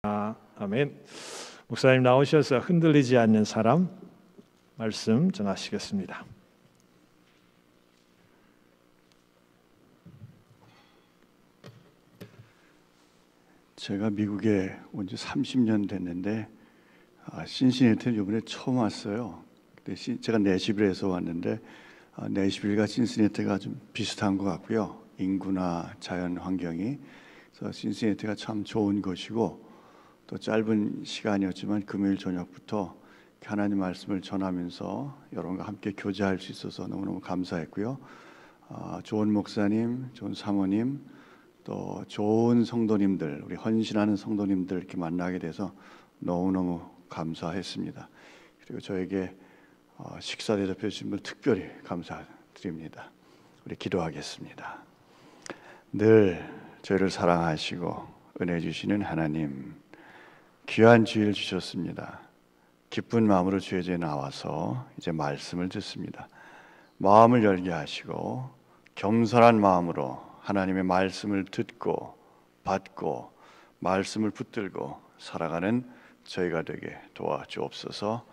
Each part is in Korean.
아멘. 목사님 나오셔서 흔들리지 않는 사람 말씀 전하시겠습니다. 제가 미국에 온 지 30년 됐는데 신시내티는 이번에 처음 왔어요. 제가 내시빌에서 왔는데 내시빌과 신시내티가 좀 비슷한 것 같고요. 인구나 자연 환경이. 그래서 신시내티가 참 좋은 곳이고 또 짧은 시간이었지만 금요일 저녁부터 하나님 말씀을 전하면서 여러분과 함께 교제할 수 있어서 너무너무 감사했고요. 좋은 목사님, 좋은 사모님, 또 좋은 성도님들, 우리 헌신하는 성도님들 이렇게 만나게 돼서 너무너무 감사했습니다. 그리고 저에게 식사 대접해 주신 분 특별히 감사드립니다. 우리 기도하겠습니다. 늘 저희를 사랑하시고 은혜 주시는 하나님, 귀한 주일 주셨습니다. 기쁜 마음으로 주의 제에 나와서 이제 말씀을 듣습니다. 마음을 열게 하시고 겸손한 마음으로 하나님의 말씀을 듣고 받고 말씀을 붙들고 살아가는 저희가 되게 도와주옵소서.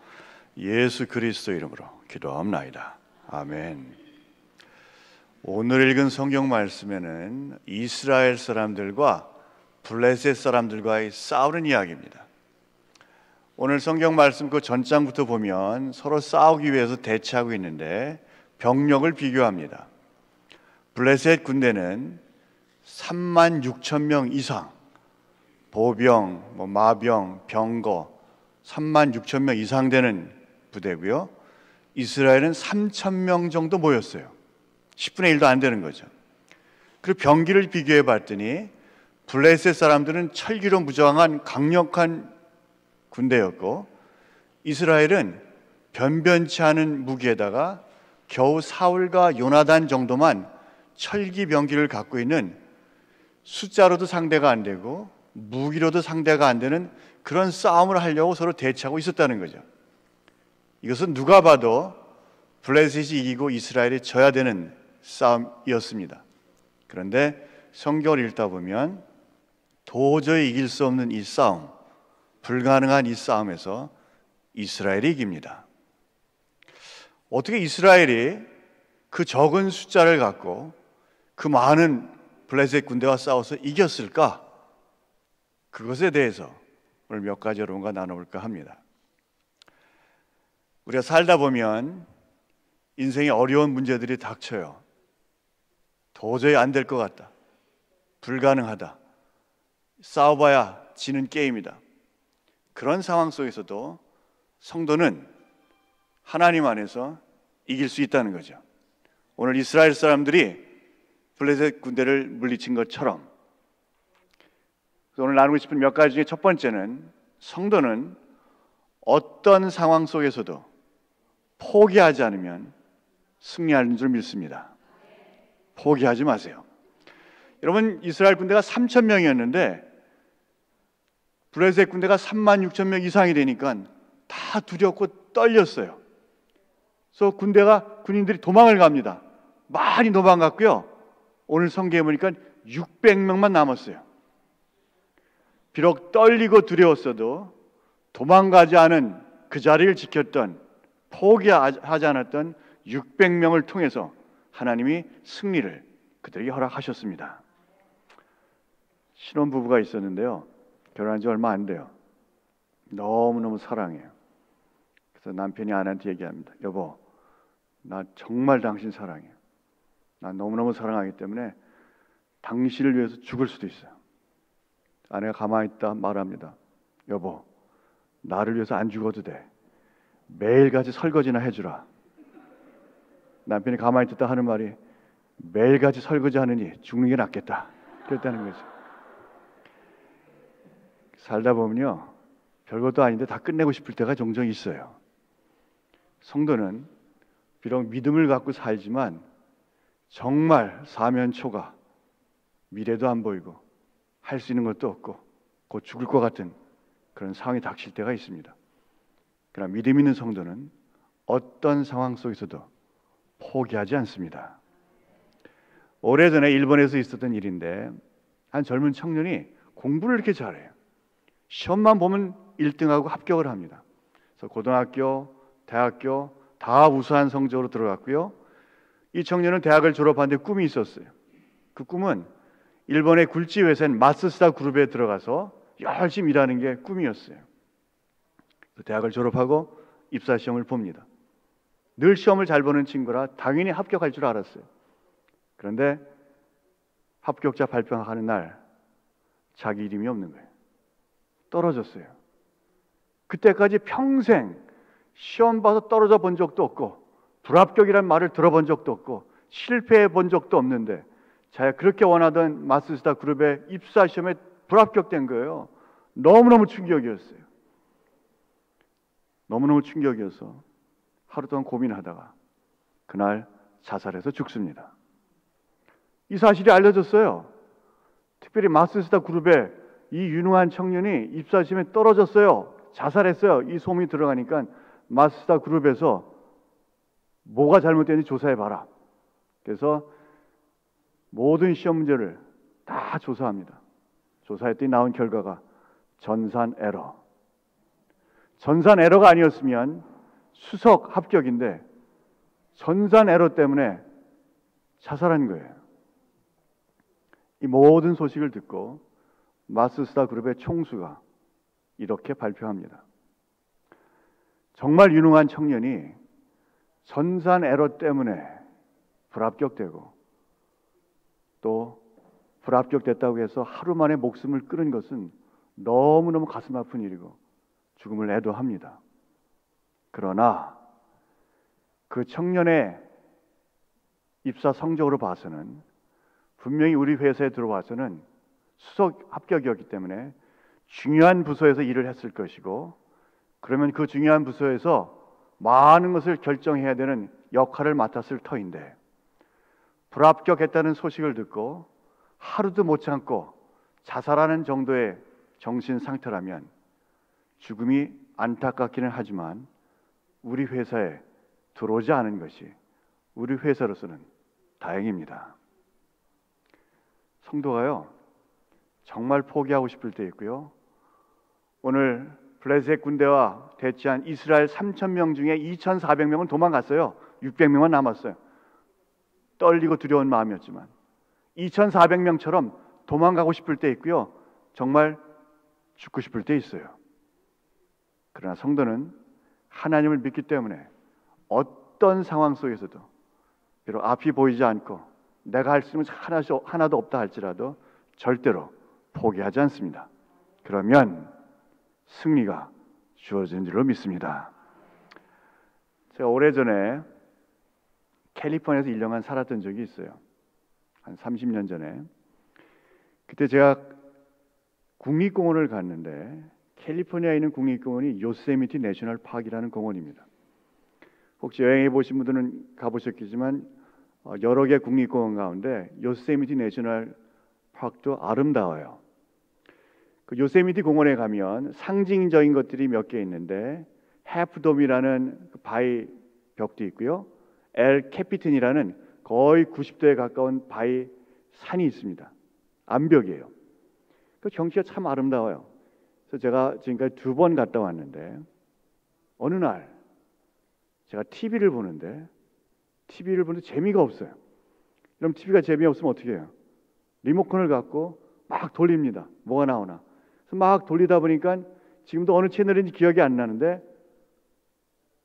예수 그리스도 이름으로 기도하옵나이다. 아멘. 오늘 읽은 성경 말씀에는 이스라엘 사람들과 블레셋 사람들과의 싸우는 이야기입니다. 오늘 성경 말씀 그 전장부터 보면 서로 싸우기 위해서 대치하고 있는데 병력을 비교합니다. 블레셋 군대는 36,000명 이상, 보병, 마병, 병거 36,000명 이상 되는 부대고요. 이스라엘은 3,000명 정도 모였어요. 10분의 1도 안 되는 거죠. 그리고 병기를 비교해 봤더니 블레셋 사람들은 철기로 무장한 강력한 군대였고 이스라엘은 변변치 않은 무기에다가 겨우 사울과 요나단 정도만 철기 병기를 갖고 있는, 숫자로도 상대가 안 되고 무기로도 상대가 안 되는 그런 싸움을 하려고 서로 대치하고 있었다는 거죠. 이것은 누가 봐도 블레셋이 이기고 이스라엘이 져야 되는 싸움이었습니다. 그런데 성경을 읽다 보면 도저히 이길 수 없는 이 싸움, 불가능한 이 싸움에서 이스라엘이 이깁니다. 어떻게 이스라엘이 그 적은 숫자를 갖고 그 많은 블레셋 군대와 싸워서 이겼을까? 그것에 대해서 오늘 몇 가지 여러분과 나눠볼까 합니다. 우리가 살다 보면 인생에 어려운 문제들이 닥쳐요. 도저히 안 될 것 같다. 불가능하다. 싸워봐야 지는 게임이다. 그런 상황 속에서도 성도는 하나님 안에서 이길 수 있다는 거죠. 오늘 이스라엘 사람들이 블레셋 군대를 물리친 것처럼 오늘 나누고 싶은 몇 가지 중에 첫 번째는 성도는 어떤 상황 속에서도 포기하지 않으면 승리하는 줄 믿습니다. 포기하지 마세요. 여러분, 이스라엘 군대가 3,000명이었는데 블레셋 군대가 36,000명 이상이 되니까 다 두렵고 떨렸어요. 그래서 군인들이 도망을 갑니다. 많이 도망갔고요. 오늘 성경에 보니까 600명만 남았어요. 비록 떨리고 두려웠어도 도망가지 않은 그 자리를 지켰던, 포기하지 않았던 600명을 통해서 하나님이 승리를 그들에게 허락하셨습니다. 신혼부부가 있었는데요. 결혼한 지 얼마 안 돼요. 너무너무 사랑해요. 그래서 남편이 아내한테 얘기합니다. 여보, 나 정말 당신 사랑해요. 나 너무너무 사랑하기 때문에 당신을 위해서 죽을 수도 있어요. 아내가 가만히 있다 말합니다. 여보, 나를 위해서 안 죽어도 돼. 매일같이 설거지나 해주라. 남편이 가만히 있다 하는 말이 매일같이 설거지 하느니 죽는 게 낫겠다. 그랬다는 거죠. 살다 보면요, 별것도 아닌데 다 끝내고 싶을 때가 종종 있어요. 성도는 비록 믿음을 갖고 살지만 정말 사면초가, 미래도 안 보이고 할 수 있는 것도 없고 곧 죽을 것 같은 그런 상황이 닥칠 때가 있습니다. 그러나 믿음 있는 성도는 어떤 상황 속에서도 포기하지 않습니다. 오래전에 일본에서 있었던 일인데 한 젊은 청년이 공부를 이렇게 잘해요. 시험만 보면 1등하고 합격을 합니다. 그래서 고등학교, 대학교 다 우수한 성적으로 들어갔고요. 이 청년은 대학을 졸업하는데 꿈이 있었어요. 그 꿈은 일본의 굴지 회사인 마쓰스다 그룹에 들어가서 열심히 일하는 게 꿈이었어요. 대학을 졸업하고 입사 시험을 봅니다. 늘 시험을 잘 보는 친구라 당연히 합격할 줄 알았어요. 그런데 합격자 발표하는 날 자기 이름이 없는 거예요. 떨어졌어요. 그때까지 평생 시험 봐서 떨어져 본 적도 없고 불합격이란 말을 들어본 적도 없고 실패해 본 적도 없는데 자기가 그렇게 원하던 마쓰스다 그룹의 입사 시험에 불합격된 거예요. 너무너무 충격이었어요. 너무너무 충격이어서 하루 동안 고민하다가 그날 자살해서 죽습니다. 이 사실이 알려졌어요. 특별히 마쓰스다 그룹의 이 유능한 청년이 입사 시험에 떨어졌어요. 자살했어요. 이 소문이 들어가니까 마쓰스다 그룹에서 뭐가 잘못됐는지 조사해봐라. 그래서 모든 시험 문제를 다 조사합니다. 조사했더니 나온 결과가 전산 에러. 전산 에러가 아니었으면 수석 합격인데 전산 에러 때문에 자살한 거예요. 이 모든 소식을 듣고 마쓰스다 그룹의 총수가 이렇게 발표합니다. 정말 유능한 청년이 전산 에러 때문에 불합격되고 또 불합격됐다고 해서 하루 만에 목숨을 끊은 것은 너무너무 가슴 아픈 일이고 죽음을 애도합니다. 그러나 그 청년의 입사 성적으로 봐서는 분명히 우리 회사에 들어와서는 수석 합격이었기 때문에 중요한 부서에서 일을 했을 것이고 그러면 그 중요한 부서에서 많은 것을 결정해야 되는 역할을 맡았을 터인데 불합격했다는 소식을 듣고 하루도 못 참고 자살하는 정도의 정신 상태라면 죽음이 안타깝기는 하지만 우리 회사에 들어오지 않은 것이 우리 회사로서는 다행입니다. 성도가요, 정말 포기하고 싶을 때 있고요. 오늘 블레셋 군대와 대치한 이스라엘 3,000명 중에 2,400명은 도망갔어요. 600명은 남았어요. 떨리고 두려운 마음이었지만 2,400명처럼 도망가고 싶을 때 있고요. 정말 죽고 싶을 때 있어요. 그러나 성도는 하나님을 믿기 때문에 어떤 상황 속에서도 비록 앞이 보이지 않고 내가 할 수 있는 것이 하나도 없다 할지라도 절대로 포기하지 않습니다. 그러면 승리가 주어진 줄로 믿습니다. 제가 오래전에 캘리포니아에서 1년간 살았던 적이 있어요. 한 30년 전에. 그때 제가 국립공원을 갔는데 캘리포니아에 있는 국립공원이 요세미티 내셔널 파크라는 공원입니다. 혹시 여행해 보신 분들은 가보셨겠지만 여러 개 국립공원 가운데 요세미티 내셔널 파크도 아름다워요. 그 요세미티 공원에 가면 상징적인 것들이 몇 개 있는데 해프돔이라는 바위 벽도 있고요. 엘 캐피틴이라는 거의 90도에 가까운 바위 산이 있습니다. 암벽이에요. 그 경치가 참 아름다워요. 그래서 제가 지금까지 2번 갔다 왔는데 어느 날 제가 TV를 보는데 재미가 없어요. 그럼 TV가 재미없으면 어떻게 해요? 리모컨을 갖고 막 돌립니다. 뭐가 나오나. 그래서 막 돌리다 보니까 지금도 어느 채널인지 기억이 안 나는데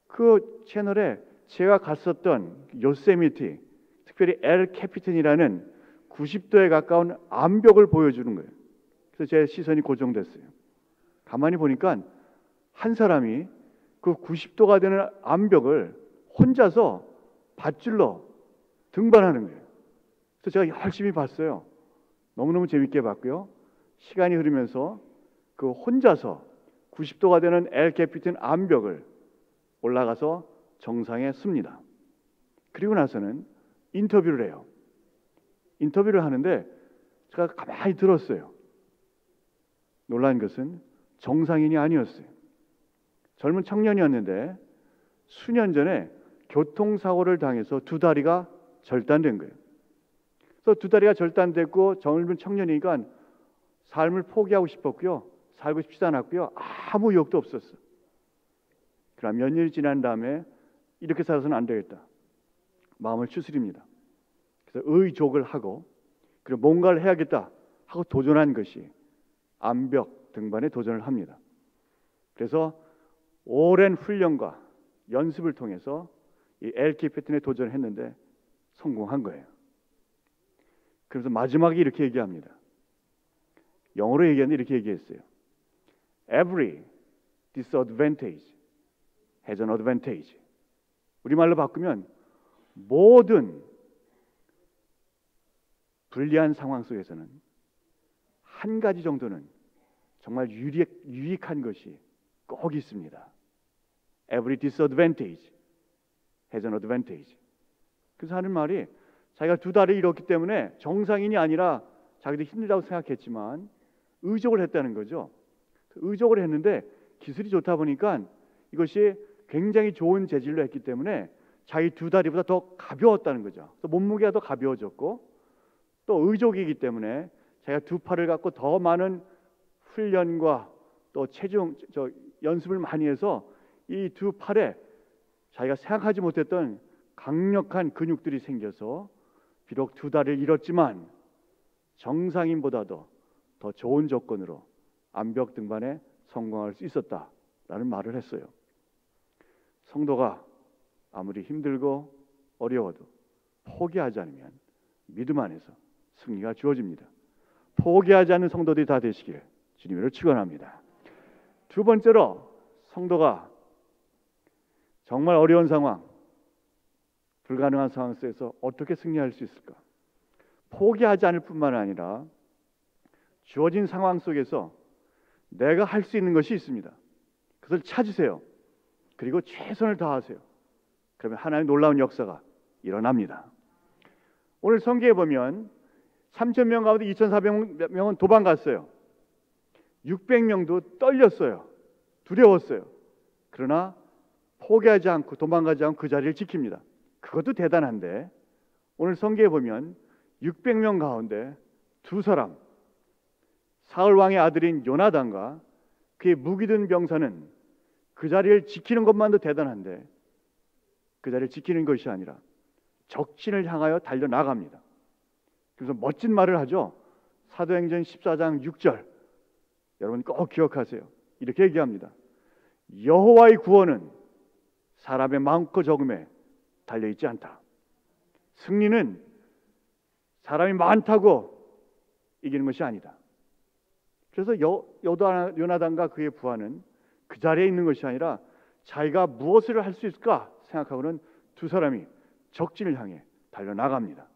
그 채널에 제가 갔었던 요세미티, 특별히 엘 캐피틴이라는 90도에 가까운 암벽을 보여주는 거예요. 그래서 제 시선이 고정됐어요. 가만히 보니까 한 사람이 그 90도가 되는 암벽을 혼자서 밧줄로 등반하는 거예요. 그래서 제가 열심히 봤어요. 너무너무 재밌게 봤고요. 시간이 흐르면서 그 혼자서 90도가 되는 엘 캐피틴 암벽을 올라가서 정상에 씁니다. 그리고 나서는 인터뷰를 해요. 인터뷰를 하는데 제가 가만히 들었어요. 놀란 것은 정상인이 아니었어요. 젊은 청년이었는데 수년 전에 교통사고를 당해서 2다리가 절단된 거예요. 그래서 2다리가 절단됐고 젊은 청년이니까 삶을 포기하고 싶었고요. 살고 싶지도 않았고요. 아무 의욕도 없었어. 그럼 몇 년이 지난 다음에 이렇게 살아서는 안 되겠다. 마음을 추스립니다. 그래서 의족을 하고 그리고 뭔가를 해야겠다 하고 도전한 것이 암벽 등반에 도전을 합니다. 그래서 오랜 훈련과 연습을 통해서 이 엘키 패턴에 도전을 했는데 성공한 거예요. 그래서 마지막에 이렇게 얘기합니다. 영어로 얘기하는데 이렇게 얘기했어요. Every disadvantage has an advantage. 우리말로 바꾸면 모든 불리한 상황 속에서는 한 가지 정도는 정말 유익한 것이 꼭 있습니다. Every disadvantage has an advantage. 그래서 하는 말이 자기가 두 다리를 잃었기 때문에 정상인이 아니라 자기도 힘들다고 생각했지만 의족을 했다는 거죠. 의족을 했는데 기술이 좋다 보니까 이것이 굉장히 좋은 재질로 했기 때문에 자기 두 다리보다 더 가벼웠다는 거죠. 또 몸무게가 더 가벼워졌고 또 의족이기 때문에 자기가 두 팔을 갖고 더 많은 훈련과 또 연습을 많이 해서 이 두 팔에 자기가 생각하지 못했던 강력한 근육들이 생겨서 비록 두 다리를 잃었지만 정상인보다도 더 좋은 조건으로 암벽 등반에 성공할 수 있었다라는 말을 했어요. 성도가 아무리 힘들고 어려워도 포기하지 않으면 믿음 안에서 승리가 주어집니다. 포기하지 않는 성도들이 다 되시기를 주님으로 축원합니다. 두 번째로 성도가 정말 어려운 상황, 불가능한 상황 속에서 어떻게 승리할 수 있을까? 포기하지 않을 뿐만 아니라 주어진 상황 속에서 내가 할 수 있는 것이 있습니다. 그것을 찾으세요. 그리고 최선을 다하세요. 그러면 하나님의 놀라운 역사가 일어납니다. 오늘 성경에 보면 3,000명 가운데 2,400명은 도망갔어요. 600명도 떨렸어요. 두려웠어요. 그러나 포기하지 않고 도망가지 않고 그 자리를 지킵니다. 그것도 대단한데 오늘 성경에 보면 600명 가운데 두 사람, 사울 왕의 아들인 요나단과 그의 무기든 병사는 그 자리를 지키는 것만도 대단한데 그 자리를 지키는 것이 아니라 적진을 향하여 달려나갑니다. 그래서 멋진 말을 하죠. 사도행전 14장 6절 여러분 꼭 기억하세요. 이렇게 얘기합니다. 여호와의 구원은 사람의 많고 적음에 달려있지 않다. 승리는 사람이 많다고 이기는 것이 아니다. 그래서 요나단과 그의 부하는 그 자리에 있는 것이 아니라 자기가 무엇을 할 수 있을까 생각하고는 두 사람이 적진을 향해 달려나갑니다.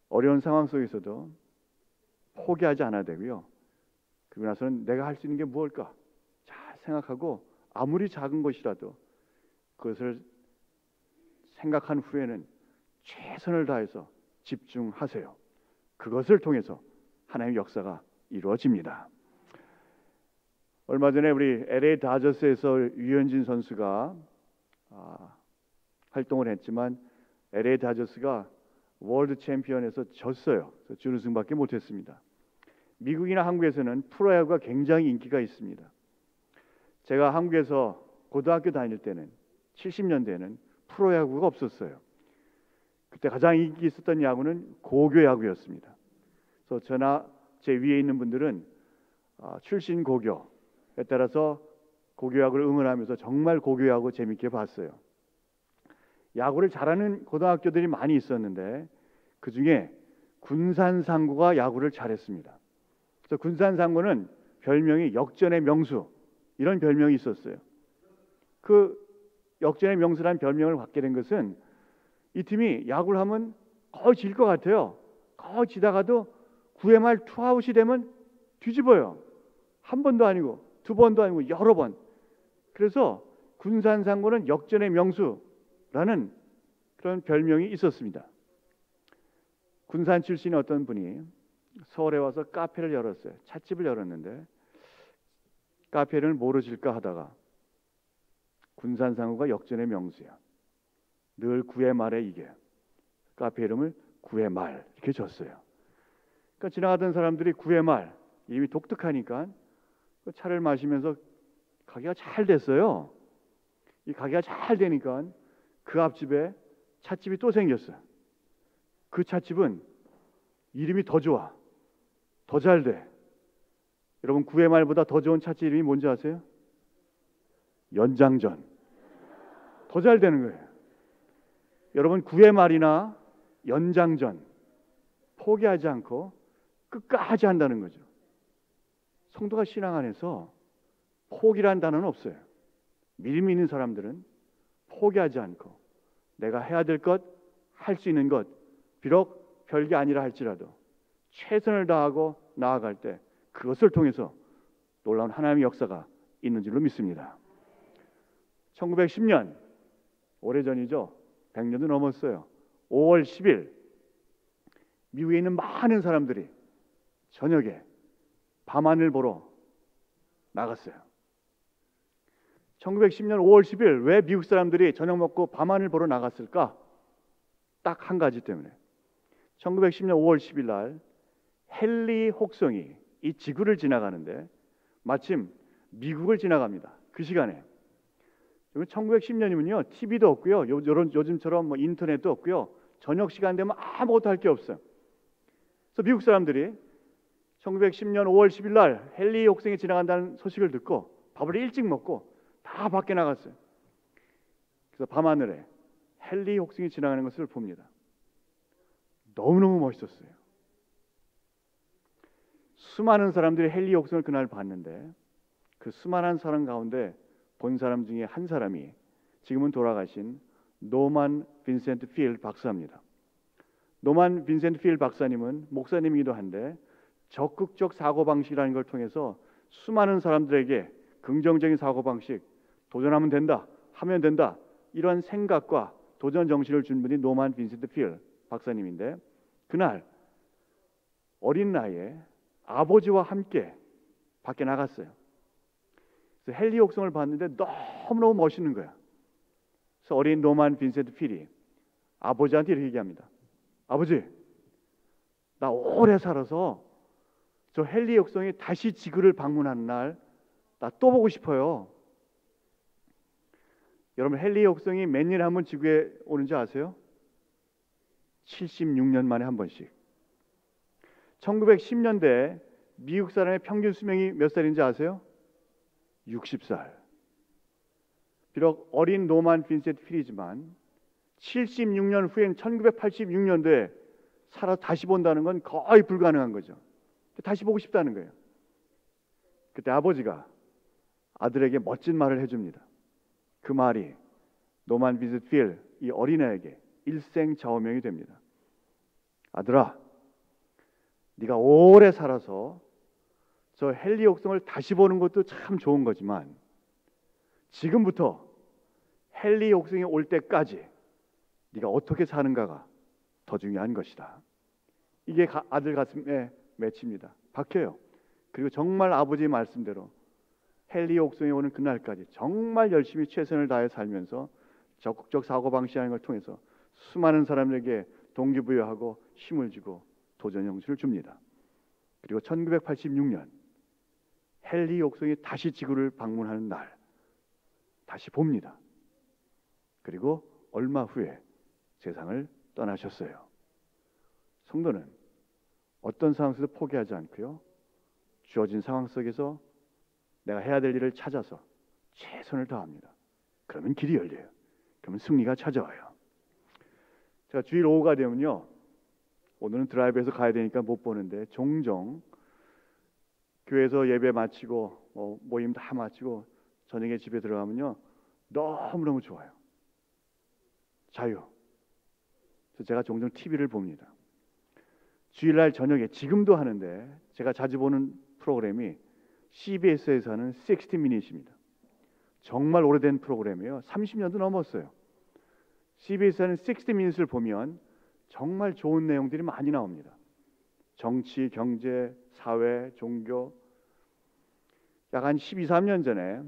어려운 상황 속에서도 포기하지 않아야 되고요. 그러고 나서는 내가 할 수 있는 게 무엇일까 잘 생각하고 아무리 작은 것이라도 그것을 생각한 후에는 최선을 다해서 집중하세요. 그것을 통해서 하나님의 역사가 이루어집니다. 얼마 전에 우리 LA 다저스에서 류현진 선수가 활동을 했지만 LA 다저스가 월드 챔피언에서 졌어요. 준우승밖에 못했습니다. 미국이나 한국에서는 프로야구가 굉장히 인기가 있습니다. 제가 한국에서 고등학교 다닐 때는 70년대에는 프로야구가 없었어요. 그때 가장 인기 있었던 야구는 고교야구였습니다. 그래서 저나 제 위에 있는 분들은 출신 고교에 따라서 고교야구를 응원하면서 정말 고교야구 재밌게 봤어요. 야구를 잘하는 고등학교들이 많이 있었는데 그 중에 군산상고가 야구를 잘했습니다. 그래서 군산상고는 별명이 역전의 명수 이런 별명이 있었어요. 그 역전의 명수라는 별명을 받게 된 것은 이 팀이 야구를 하면 거의 질 것 같아요. 거의 지다가도 9회 말 투아웃이 되면 뒤집어요. 한 번도 아니고 두 번도 아니고 여러 번. 그래서 군산상고는 역전의 명수라는 그런 별명이 있었습니다. 군산 출신의 어떤 분이 서울에 와서 카페를 열었어요. 찻집을 열었는데 카페를 뭐로 질까 하다가 군산상고가 역전의 명수야. 늘 9회 말에 이게 카페 이름을 9회 말 이렇게 줬어요. 그러니까 지나가던 사람들이 9회 말 이름이 독특하니까 그 차를 마시면서 가게가 잘 됐어요. 이 가게가 잘 되니까 그 앞집에 찻집이 또 생겼어요. 그 찻집은 이름이 더 좋아. 더 잘 돼. 여러분, 구회 말보다 더 좋은 찻집 이름이 뭔지 아세요? 연장전. 더 잘 되는 거예요. 여러분, 구회 말이나 연장전 포기하지 않고 끝까지 한다는 거죠. 성도가 신앙 안에서 포기라는 단어는 없어요. 믿음이 있는 사람들은 포기하지 않고 내가 해야 될 것, 할 수 있는 것, 비록 별게 아니라 할지라도 최선을 다하고 나아갈 때 그것을 통해서 놀라운 하나님의 역사가 있는 줄로 믿습니다. 1910년, 오래전이죠. 100년도 넘었어요. 5월 10일 미국에 있는 많은 사람들이 저녁에 밤하늘 보러 나갔어요. 1910년 5월 10일 왜 미국 사람들이 저녁 먹고 밤하늘 보러 나갔을까? 딱 한 가지 때문에. 1910년 5월 10일 날 헨리 혹성이 이 지구를 지나가는데 마침 미국을 지나갑니다. 그 시간에. 1910년이면요 TV도 없고요, 요즘처럼 뭐 인터넷도 없고요, 저녁 시간 되면 아무것도 할 게 없어요. 그래서 미국 사람들이 1910년 5월 10일 날 헨리 혹성이 지나간다는 소식을 듣고 밥을 일찍 먹고 다 밖에 나갔어요. 그래서 밤하늘에 헨리 혹성이 지나가는 것을 봅니다. 너무너무 멋있었어요. 수많은 사람들이 헨리 혹성을 그날 봤는데 그 수많은 사람 가운데 본 사람 중에 한 사람이 지금은 돌아가신 노만 빈센트 필 박사입니다. 노만 빈센트 필 박사님은 목사님이기도 한데 적극적 사고방식이라는 걸 통해서 수많은 사람들에게 긍정적인 사고방식, 도전하면 된다, 하면 된다, 이런 생각과 도전 정신을 준 분이 노만 빈센트 필 박사님인데 그날 어린 나이에 아버지와 함께 밖에 나갔어요. 그래서 헨리 혹성을 봤는데 너무너무 멋있는 거야. 그래서 어린 노만 빈센트 필이 아버지한테 이렇게 얘기합니다. 아버지, 나 오래 살아서 저 헨리 혹성이 다시 지구를 방문하는 날 나 또 보고 싶어요. 여러분, 헨리 혹성이 몇 년에 한 번 지구에 오는지 아세요? 76년 만에 한 번씩. 1910년대 미국 사람의 평균 수명이 몇 살인지 아세요? 60살. 비록 어린 노만 빈센트 필이지만 76년 후엔 1986년도에 살아 다시 본다는 건 거의 불가능한 거죠. 다시 보고 싶다는 거예요. 그때 아버지가 아들에게 멋진 말을 해줍니다. 그 말이 노만 빈센트 필, 이 어린애에게 일생좌우명이 됩니다. 아들아, 네가 오래 살아서 저 헨리 혹성을 다시 보는 것도 참 좋은 거지만 지금부터 헨리 혹성이 올 때까지 네가 어떻게 사는가가 더 중요한 것이다. 이게 아들 가슴에 맺힙니다. 박혀요. 그리고 정말 아버지의 말씀대로 헨리 혹성이 오는 그날까지 정말 열심히 최선을 다해 살면서 적극적 사고방식하는 걸 통해서 수많은 사람들에게 동기부여하고 힘을 주고 도전 정신을 줍니다. 그리고 1986년 헨리 혹성이 다시 지구를 방문하는 날 다시 봅니다. 그리고 얼마 후에 세상을 떠나셨어요. 성도는 어떤 상황 속에서 포기하지 않고요, 주어진 상황 속에서 내가 해야 될 일을 찾아서 최선을 다합니다. 그러면 길이 열려요. 그러면 승리가 찾아와요. 제가 주일 오후가 되면요, 오늘은 드라이브해서 가야 되니까 못 보는데 종종 교회에서 예배 마치고 모임 다 마치고 저녁에 집에 들어가면요 너무너무 좋아요. 자유. 그래서 제가 종종 TV를 봅니다. 주일날 저녁에 지금도 하는데 제가 자주 보는 프로그램이 CBS에서 하는 60 Minutes입니다. 정말 오래된 프로그램이에요. 30년도 넘었어요. CBS에서 하는 60 Minutes를 보면 정말 좋은 내용들이 많이 나옵니다. 정치, 경제, 사회, 종교. 약 한 12, 13년 전에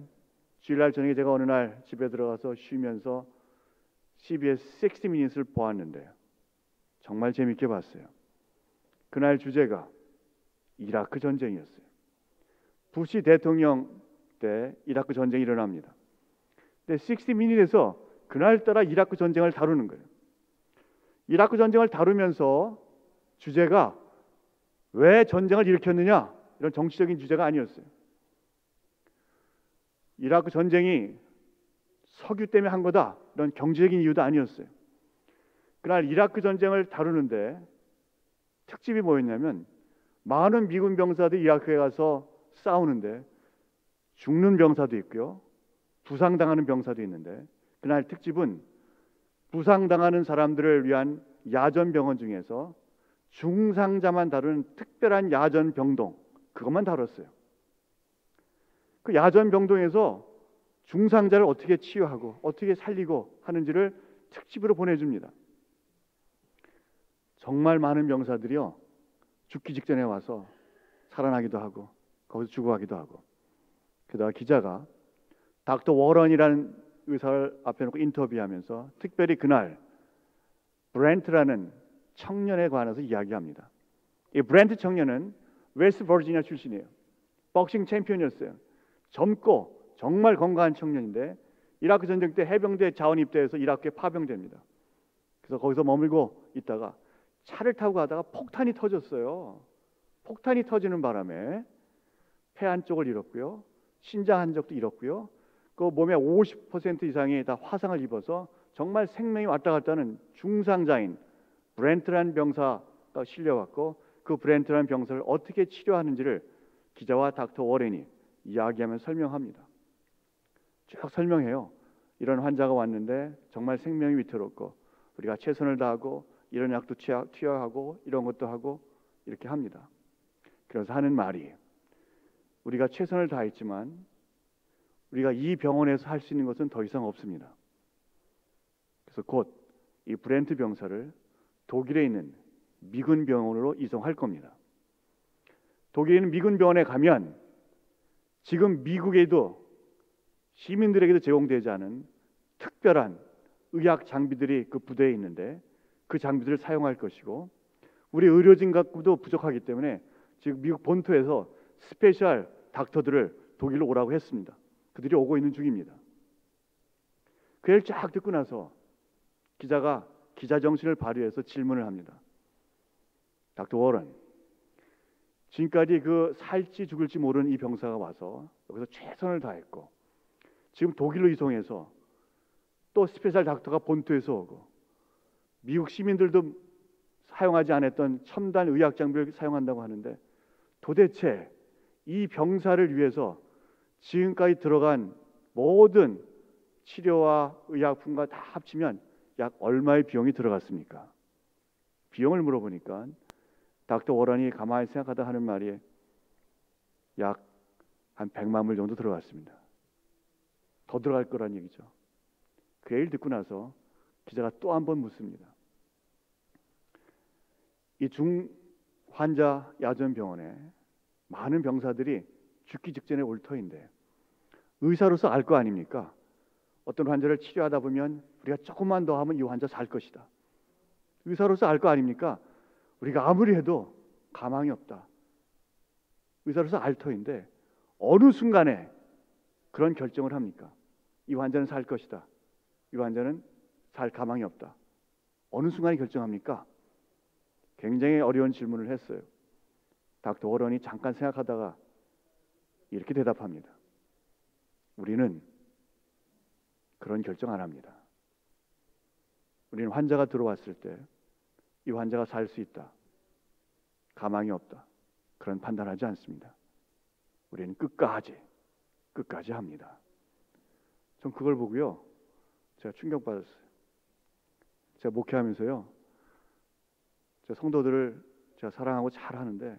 주일날 저녁에 제가 어느 날 집에 들어가서 쉬면서 CBS 60 Minutes를 보았는데요, 정말 재밌게 봤어요. 그날 주제가 이라크 전쟁이었어요. 부시 대통령 때 이라크 전쟁이 일어납니다. 근데 60미닛에서 그날따라 이라크 전쟁을 다루는 거예요. 이라크 전쟁을 다루면서 주제가 왜 전쟁을 일으켰느냐, 이런 정치적인 주제가 아니었어요. 이라크 전쟁이 석유 때문에 한 거다, 이런 경제적인 이유도 아니었어요. 그날 이라크 전쟁을 다루는데 특집이 뭐였냐면, 많은 미군 병사들이 이라크에 가서 싸우는데 죽는 병사도 있고요, 부상당하는 병사도 있는데, 그날 특집은 부상당하는 사람들을 위한 야전병원 중에서 중상자만 다루는 특별한 야전병동, 그것만 다뤘어요. 그 야전병동에서 중상자를 어떻게 치유하고 어떻게 살리고 하는지를 특집으로 보내줍니다. 정말 많은 병사들이요, 죽기 직전에 와서 살아나기도 하고 거기서 죽어가기도 하고. 게다가 기자가 닥터 워런이라는 의사를 앞에 놓고 인터뷰하면서 특별히 그날 브렌트라는 청년에 관해서 이야기합니다. 이 브렌트 청년은 웨스트 버지니아 출신이에요. 복싱 챔피언이었어요. 젊고 정말 건강한 청년인데 이라크 전쟁 때 해병대 자원 입대해서 이라크에 파병됩니다. 그래서 거기서 머물고 있다가 차를 타고 가다가 폭탄이 터졌어요. 폭탄이 터지는 바람에 폐 한쪽을 잃었고요, 신장 한쪽도 잃었고요, 그 몸의 50% 이상이 다 화상을 입어서 정말 생명이 왔다 갔다 하는 중상자인 브렌트라는 병사가 실려왔고, 그 브렌트라는 병사를 어떻게 치료하는지를 기자와 닥터 워렌이 이야기하면서 설명합니다. 쭉 설명해요. 이런 환자가 왔는데 정말 생명이 위태롭고 우리가 최선을 다하고 이런 약도 투여하고 이런 것도 하고 이렇게 합니다. 그래서 하는 말이, 우리가 최선을 다했지만 우리가 이 병원에서 할 수 있는 것은 더 이상 없습니다. 그래서 곧 이 브렌트 병사를 독일에 있는 미군 병원으로 이송할 겁니다. 독일에 있는 미군 병원에 가면 지금 미국에도 시민들에게도 제공되지 않은 특별한 의학 장비들이 그 부대에 있는데 그 장비들을 사용할 것이고, 우리 의료진 갖고도 부족하기 때문에 지금 미국 본토에서 스페셜 닥터들을 독일로 오라고 했습니다. 그들이 오고 있는 중입니다. 그 얘기를 쫙 듣고 나서 기자가 기자 정신을 발휘해서 질문을 합니다. 닥터 워런, 지금까지 그 살지 죽을지 모르는 이 병사가 와서 여기서 최선을 다했고 지금 독일로 이송해서 또 스페셜 닥터가 본토에서 오고 미국 시민들도 사용하지 않았던 첨단 의학 장비를 사용한다고 하는데, 도대체 이 병사를 위해서 지금까지 들어간 모든 치료와 의약품과 다 합치면 약 얼마의 비용이 들어갔습니까? 비용을 물어보니까 닥터 워런이 가만히 생각하다 하는 말이 약 한 100만 불 정도 들어갔습니다. 더 들어갈 거란 얘기죠. 그 얘기를 듣고 나서 기자가 또 한 번 묻습니다. 이 중환자 야전병원에 많은 병사들이 죽기 직전에 올 터인데 의사로서 알 거 아닙니까? 어떤 환자를 치료하다 보면 우리가 조금만 더 하면 이 환자 살 것이다. 의사로서 알 거 아닙니까? 우리가 아무리 해도 가망이 없다. 의사로서 알 터인데 어느 순간에 그런 결정을 합니까? 이 환자는 살 것이다. 이 환자는 살 가망이 없다. 어느 순간에 결정합니까? 굉장히 어려운 질문을 했어요. 닥터 워런이 잠깐 생각하다가 이렇게 대답합니다. 우리는 그런 결정 안 합니다. 우리는 환자가 들어왔을 때 이 환자가 살 수 있다, 가망이 없다, 그런 판단하지 않습니다. 우리는 끝까지 합니다. 전 그걸 보고요, 제가 충격받았어요. 제가 목회하면서요, 제가 성도들을 제가 사랑하고 잘 하는데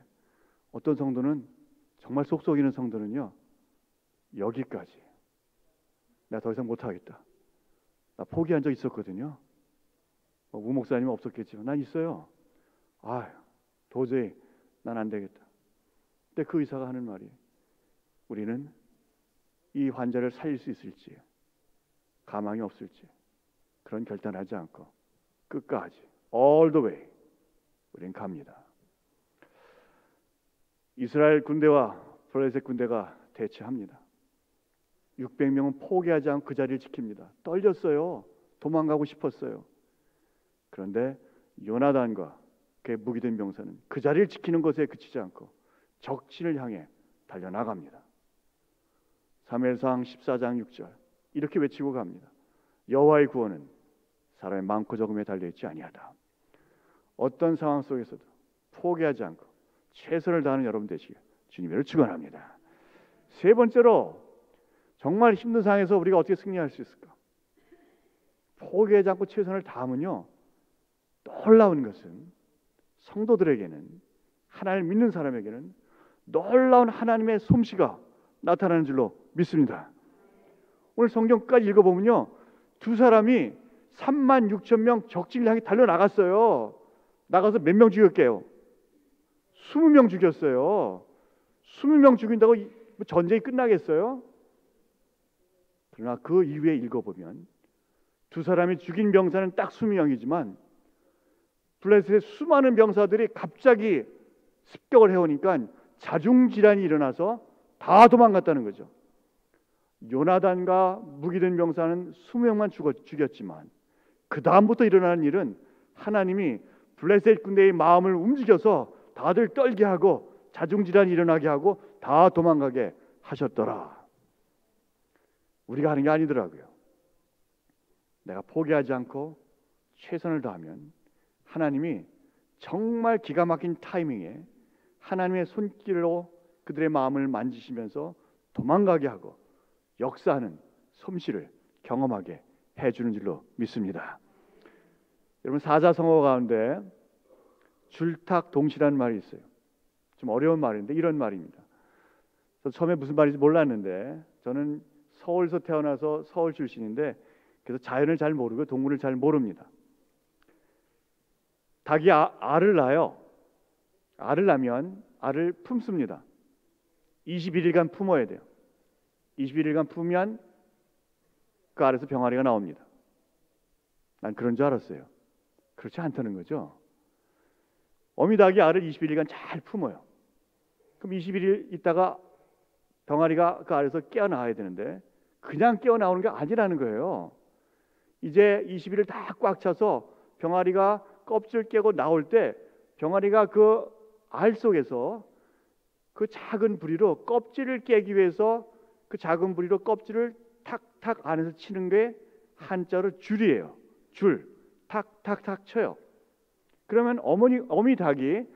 어떤 성도는, 정말 속 썩이는 성도는요, 여기까지, 나 더 이상 못하겠다, 나 포기한 적 있었거든요. 우 목사님은 없었겠지만 난 있어요. 도저히 난 안 되겠다. 근데 그 의사가 하는 말이, 우리는 이 환자를 살릴 수 있을지 가망이 없을지 그런 결단하지 않고 끝까지 all the way 우린 갑니다. 이스라엘 군대와 블레셋 군대가 대치합니다. 600명은 포기하지 않고 그 자리를 지킵니다. 떨렸어요. 도망가고 싶었어요. 그런데 요나단과 그의 무기된 병사는 그 자리를 지키는 것에 그치지 않고 적진을 향해 달려나갑니다. 사무엘상 14장 6절 이렇게 외치고 갑니다. 여호와의 구원은 사람의 많고 적음에 달려있지 아니하다. 어떤 상황 속에서도 포기하지 않고 최선을 다하는 여러분 되시길 주님으로 축원합니다. 세 번째로 정말 힘든 상황에서 우리가 어떻게 승리할 수 있을까? 포기하지 않고 최선을 다하면요, 놀라운 것은 성도들에게는, 하나님을 믿는 사람에게는 놀라운 하나님의 솜씨가 나타나는 줄로 믿습니다. 오늘 성경까지 읽어보면요, 두 사람이 36,000명 적진을 향해 달려나갔어요. 나가서 몇 명 죽였게요? 20명 죽였어요. 20명 죽인다고 전쟁이 끝나겠어요? 그러나 그 이후에 읽어보면 두 사람이 죽인 병사는 딱 20명이지만 블레셋의 수많은 병사들이 갑자기 습격을 해오니까 자중질환이 일어나서 다 도망갔다는 거죠. 요나단과 무기된 병사는 20명만 죽였지만 그 다음부터 일어나는 일은 하나님이 블레셋 군대의 마음을 움직여서 다들 떨게 하고 자중질환이 일어나게 하고 다 도망가게 하셨더라. 우리가 하는 게 아니더라고요. 내가 포기하지 않고 최선을 다하면 하나님이 정말 기가 막힌 타이밍에 하나님의 손길로 그들의 마음을 만지시면서 도망가게 하고 역사하는 솜씨를 경험하게 해주는 줄로 믿습니다. 여러분, 사자성어 가운데 줄탁동시라는 말이 있어요. 좀 어려운 말인데 이런 말입니다. 저도 처음에 무슨 말인지 몰랐는데, 저는 서울에서 태어나서 서울 출신인데 그래서 자연을 잘 모르고 동물을 잘 모릅니다. 닭이 알을 낳아요. 알을 낳으면 알을 품습니다. 21일간 품어야 돼요. 21일간 품으면 그 알에서 병아리가 나옵니다. 난 그런 줄 알았어요. 그렇지 않다는 거죠. 어미닭이 알을 21일간 잘 품어요. 그럼 21일 있다가 병아리가 그 알에서 깨어나와야 되는데 그냥 깨어나오는 게 아니라는 거예요. 이제 21일 다 꽉 차서 병아리가 껍질 깨고 나올 때 병아리가 그 알 속에서 그 작은 부리로 껍질을 깨기 위해서 그 작은 부리로 껍질을 탁탁 안에서 치는 게 한자로 줄이에요. 줄, 탁탁탁 쳐요. 그러면 어미 닭이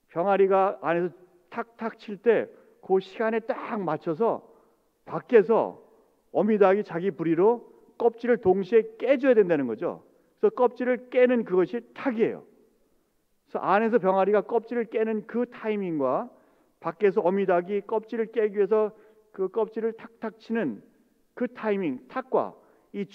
병아리가 안에서 탁탁 칠 때 그 시간에 딱 맞춰서 밖에서 어미 닭이 자기 부리로 껍질을 동시에 깨줘야 된다는 거죠. 그래서 껍질을 깨는 그것이 탁이에요. 그래서 안에서 병아리가 껍질을 깨는 그 타이밍과 밖에서 어미 닭이 껍질을 깨기 위해서 그 껍질을 탁탁 치는 그 타이밍, 탁과 이